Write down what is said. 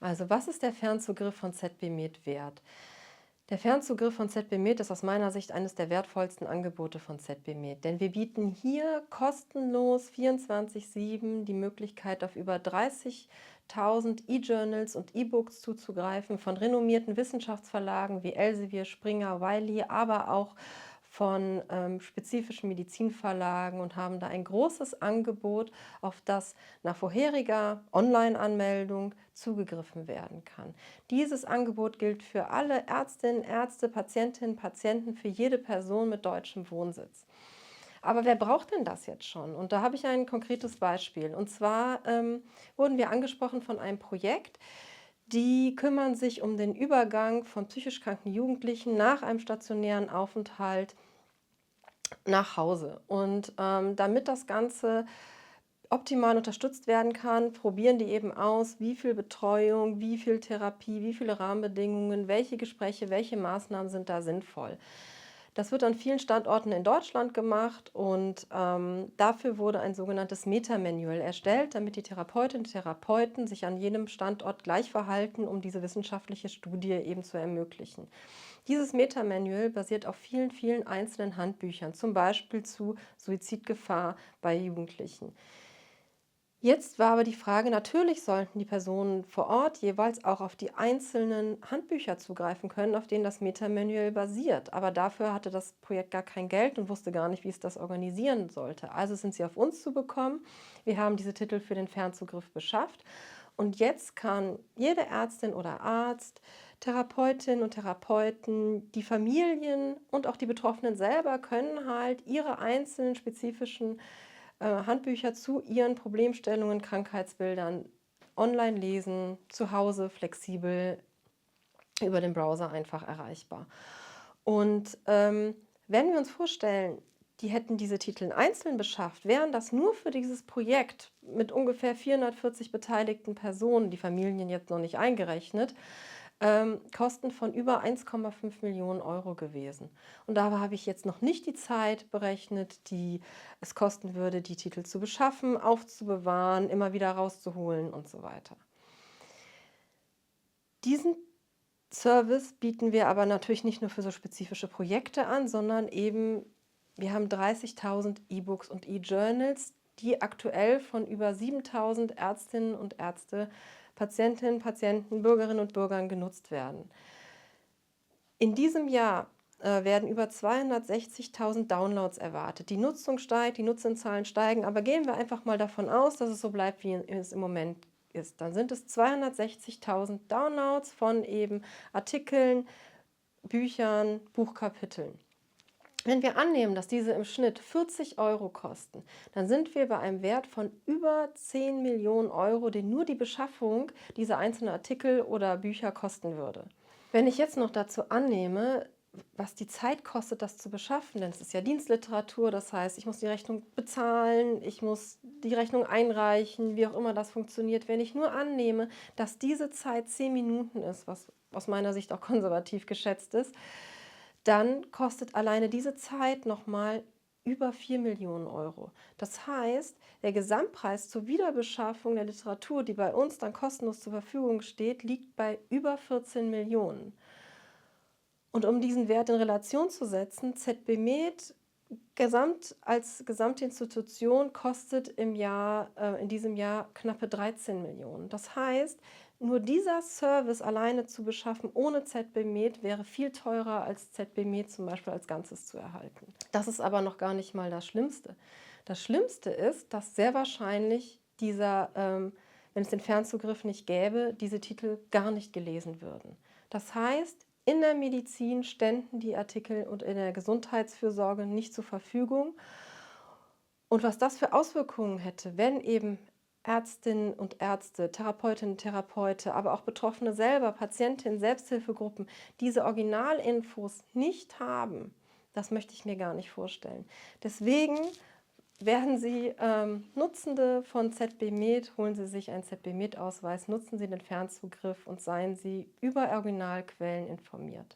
Also, was ist der Fernzugriff von ZB Med wert? Der Fernzugriff von ZB Med ist aus meiner Sicht eines der wertvollsten Angebote von ZB Med, denn wir bieten hier kostenlos 24/7 die Möglichkeit, auf über 30.000 E-Journals und E-Books zuzugreifen, von renommierten Wissenschaftsverlagen wie Elsevier, Springer, Wiley, aber auch von spezifischen Medizinverlagen und haben da ein großes Angebot, auf das nach vorheriger Online-Anmeldung zugegriffen werden kann. Dieses Angebot gilt für alle Ärztinnen, Ärzte, Patientinnen, Patienten, für jede Person mit deutschem Wohnsitz. Aber wer braucht denn das jetzt schon? Und da habe ich ein konkretes Beispiel. Und zwar wurden wir angesprochen von einem Projekt. Die kümmern sich um den Übergang von psychisch kranken Jugendlichen nach einem stationären Aufenthalt nach Hause. Und damit das Ganze optimal unterstützt werden kann, probieren die eben aus, wie viel Betreuung, wie viel Therapie, wie viele Rahmenbedingungen, welche Gespräche, welche Maßnahmen sind da sinnvoll. Das wird an vielen Standorten in Deutschland gemacht und dafür wurde ein sogenanntes Meta-Manual erstellt, damit die Therapeutinnen und Therapeuten sich an jedem Standort gleich verhalten, um diese wissenschaftliche Studie eben zu ermöglichen. Dieses Meta-Manual basiert auf vielen, vielen einzelnen Handbüchern, zum Beispiel zu Suizidgefahr bei Jugendlichen. Jetzt war aber die Frage, natürlich sollten die Personen vor Ort jeweils auch auf die einzelnen Handbücher zugreifen können, auf denen das Meta-Manual basiert. Aber dafür hatte das Projekt gar kein Geld und wusste gar nicht, wie es das organisieren sollte. Also sind sie auf uns zugekommen. Wir haben diese Titel für den Fernzugriff beschafft. Und jetzt kann jede Ärztin oder Arzt, Therapeutinnen und Therapeuten, die Familien und auch die Betroffenen selber können halt ihre einzelnen spezifischen Handbücher zu ihren Problemstellungen, Krankheitsbildern online lesen, zu Hause flexibel über den Browser einfach erreichbar. Und wenn wir uns vorstellen, die hätten diese Titel einzeln beschafft, wären das nur für dieses Projekt mit ungefähr 440 beteiligten Personen, die Familien jetzt noch nicht eingerechnet, Kosten von über 1,5 Millionen Euro gewesen. Und da habe ich jetzt noch nicht die Zeit berechnet, die es kosten würde, die Titel zu beschaffen, aufzubewahren, immer wieder rauszuholen und so weiter. Diesen Service bieten wir aber natürlich nicht nur für so spezifische Projekte an, sondern eben, wir haben 30.000 E-Books und E-Journals, die aktuell von über 7.000 Ärztinnen und Ärzte, Patientinnen, Patienten, Bürgerinnen und Bürgern genutzt werden. In diesem Jahr werden über 260.000 Downloads erwartet. Die Nutzung steigt, die Nutzenzahlen steigen, aber gehen wir einfach mal davon aus, dass es so bleibt, wie es im Moment ist. Dann sind es 260.000 Downloads von eben Artikeln, Büchern, Buchkapiteln. Wenn wir annehmen, dass diese im Schnitt 40 Euro kosten, dann sind wir bei einem Wert von über 10 Millionen Euro, den nur die Beschaffung dieser einzelnen Artikel oder Bücher kosten würde. Wenn ich jetzt noch dazu annehme, was die Zeit kostet, das zu beschaffen, denn es ist ja Dienstliteratur, das heißt, ich muss die Rechnung bezahlen, ich muss die Rechnung einreichen, wie auch immer das funktioniert. Wenn ich nur annehme, dass diese Zeit 10 Minuten ist, was aus meiner Sicht auch konservativ geschätzt ist, dann kostet alleine diese Zeit nochmal über 4 Millionen Euro. Das heißt, der Gesamtpreis zur Wiederbeschaffung der Literatur, die bei uns dann kostenlos zur Verfügung steht, liegt bei über 14 Millionen. Und um diesen Wert in Relation zu setzen, ZB Med als Gesamtinstitution kostet in diesem Jahr knappe 13 Millionen. Das heißt, nur dieser Service alleine zu beschaffen ohne ZB Med wäre viel teurer als ZB Med zum Beispiel als Ganzes zu erhalten. Das ist aber noch gar nicht mal das Schlimmste. Das Schlimmste ist, dass sehr wahrscheinlich wenn es den Fernzugriff nicht gäbe, diese Titel gar nicht gelesen würden. Das heißt, in der Medizin ständen die Artikel und in der Gesundheitsfürsorge nicht zur Verfügung. Und was das für Auswirkungen hätte, wenn eben Ärztinnen und Ärzte, Therapeutinnen und Therapeuten, aber auch Betroffene selber, Patientinnen, Selbsthilfegruppen, diese Originalinfos nicht haben, das möchte ich mir gar nicht vorstellen. Deswegen werden Sie Nutzende von ZB Med, holen Sie sich einen ZB Med-Ausweis, nutzen Sie den Fernzugriff und seien Sie über Originalquellen informiert.